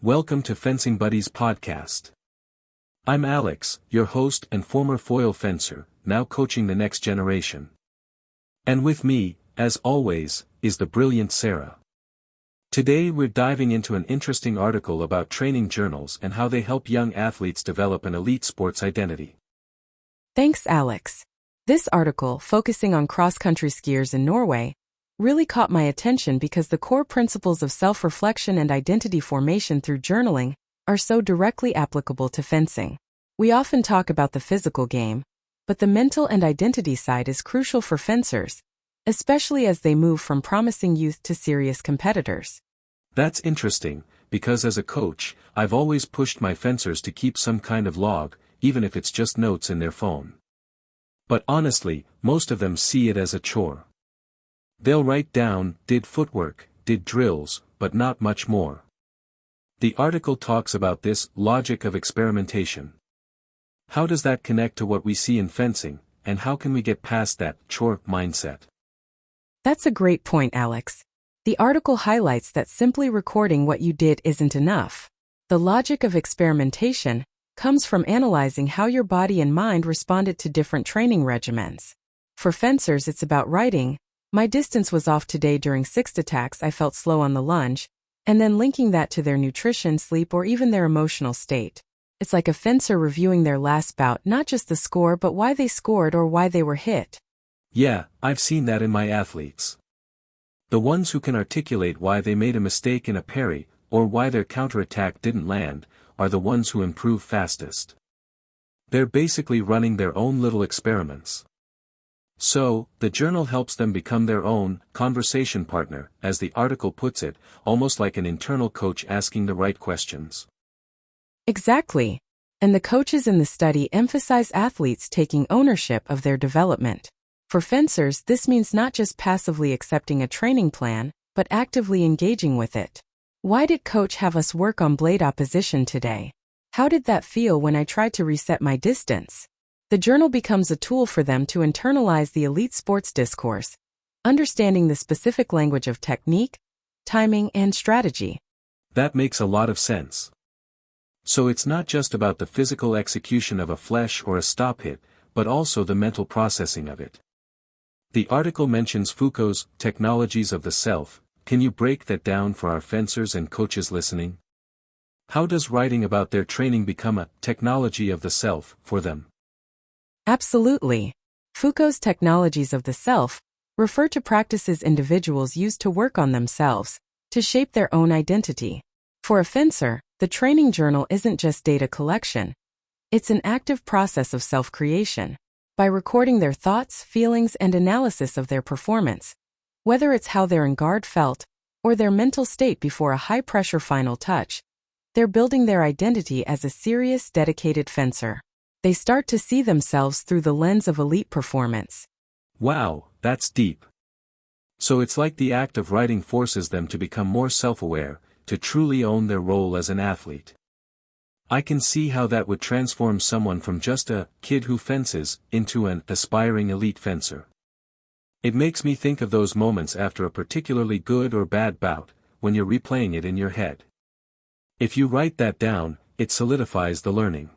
Welcome to Fencing Buddies podcast. I'm Alex, your host and former foil fencer, now coaching the next generation. And with me, as always, is the brilliant Sarah. Today we're diving into an interesting article about training journals and how they help young athletes develop an elite sports identity. Thanks, Alex. This article, focusing on cross-country skiers in Norway, really caught my attention because the core principles of self-reflection and identity formation through journaling are so directly applicable to fencing. We often talk about the physical game, but the mental and identity side is crucial for fencers, especially as they move from promising youth to serious competitors. That's interesting, because as a coach, I've always pushed my fencers to keep some kind of log, even if it's just notes in their phone. But honestly, most of them see it as a chore. They'll write down, did footwork, did drills, but not much more. The article talks about this logic of experimentation. How does that connect to what we see in fencing, and how can we get past that chore mindset? That's a great point, Alex. The article highlights that simply recording what you did isn't enough. The logic of experimentation comes from analyzing how your body and mind responded to different training regimens. For fencers, it's about writing, "My distance was off today during 6 attacks, I felt slow on the lunge," and then linking that to their nutrition, sleep, or even their emotional state. It's like a fencer reviewing their last bout, not just the score but why they scored or why they were hit. Yeah, I've seen that in my athletes. The ones who can articulate why they made a mistake in a parry, or why their counterattack didn't land, are the ones who improve fastest. They're basically running their own little experiments. So, the journal helps them become their own conversation partner, as the article puts it, almost like an internal coach asking the right questions. Exactly. And the coaches in the study emphasize athletes taking ownership of their development. For fencers, this means not just passively accepting a training plan, but actively engaging with it. Why did coach have us work on blade opposition today? How did that feel when I tried to reset my distance? The journal becomes a tool for them to internalize the elite sports discourse, understanding the specific language of technique, timing, and strategy. That makes a lot of sense. So it's not just about the physical execution of a flesh or a stop hit, but also the mental processing of it. The article mentions Foucault's technologies of the self. Can you break that down for our fencers and coaches listening? How does writing about their training become a technology of the self for them? Absolutely. Foucault's technologies of the self refer to practices individuals use to work on themselves, to shape their own identity. For a fencer, the training journal isn't just data collection. It's an active process of self-creation. By recording their thoughts, feelings, and analysis of their performance, whether it's how their guard felt, or their mental state before a high-pressure final touch, they're building their identity as a serious, dedicated fencer. They start to see themselves through the lens of elite performance. Wow, that's deep. So it's like the act of writing forces them to become more self-aware, to truly own their role as an athlete. I can see how that would transform someone from just a kid who fences into an aspiring elite fencer. It makes me think of those moments after a particularly good or bad bout, when you're replaying it in your head. If you write that down, it solidifies the learning.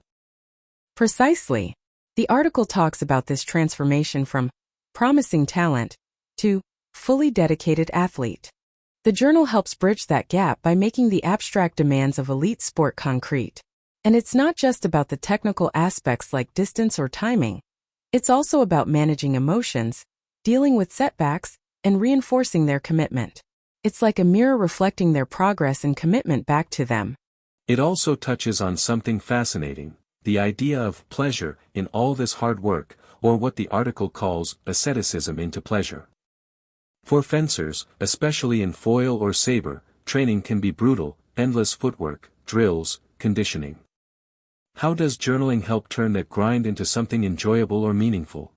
Precisely. The article talks about this transformation from promising talent to fully dedicated athlete. The journal helps bridge that gap by making the abstract demands of elite sport concrete. And it's not just about the technical aspects like distance or timing. It's also about managing emotions, dealing with setbacks, and reinforcing their commitment. It's like a mirror reflecting their progress and commitment back to them. It also touches on something fascinating, the idea of pleasure in all this hard work, or what the article calls asceticism into pleasure. For fencers, especially in foil or saber, training can be brutal, endless footwork, drills, conditioning. How does journaling help turn that grind into something enjoyable or meaningful?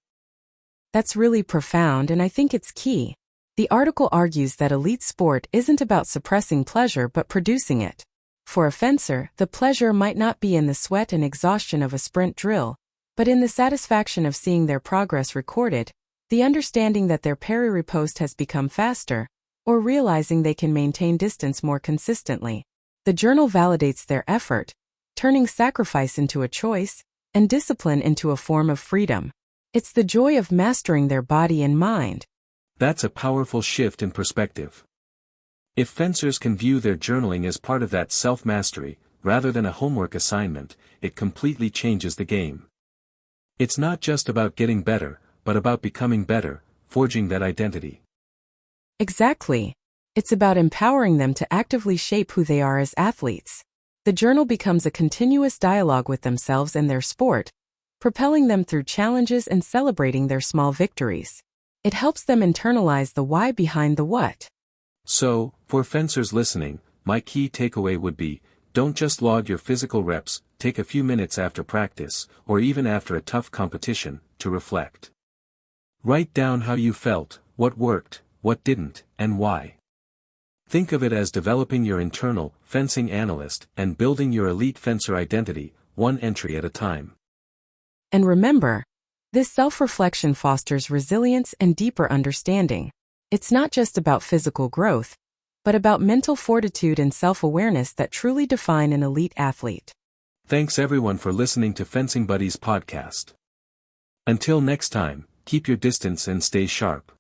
That's really profound, and I think it's key. The article argues that elite sport isn't about suppressing pleasure but producing it. For a fencer, the pleasure might not be in the sweat and exhaustion of a sprint drill, but in the satisfaction of seeing their progress recorded, the understanding that their parry riposte has become faster, or realizing they can maintain distance more consistently. The journal validates their effort, turning sacrifice into a choice and discipline into a form of freedom. It's the joy of mastering their body and mind. That's a powerful shift in perspective. If fencers can view their journaling as part of that self-mastery, rather than a homework assignment, it completely changes the game. It's not just about getting better, but about becoming better, forging that identity. Exactly. It's about empowering them to actively shape who they are as athletes. The journal becomes a continuous dialogue with themselves and their sport, propelling them through challenges and celebrating their small victories. It helps them internalize the why behind the what. So, for fencers listening, my key takeaway would be, don't just log your physical reps, take a few minutes after practice, or even after a tough competition, to reflect. Write down how you felt, what worked, what didn't, and why. Think of it as developing your internal, fencing analyst, and building your elite fencer identity, one entry at a time. And remember, this self-reflection fosters resilience and deeper understanding. It's not just about physical growth, but about mental fortitude and self-awareness that truly define an elite athlete. Thanks everyone for listening to Fencing Buddies podcast. Until next time, keep your distance and stay sharp.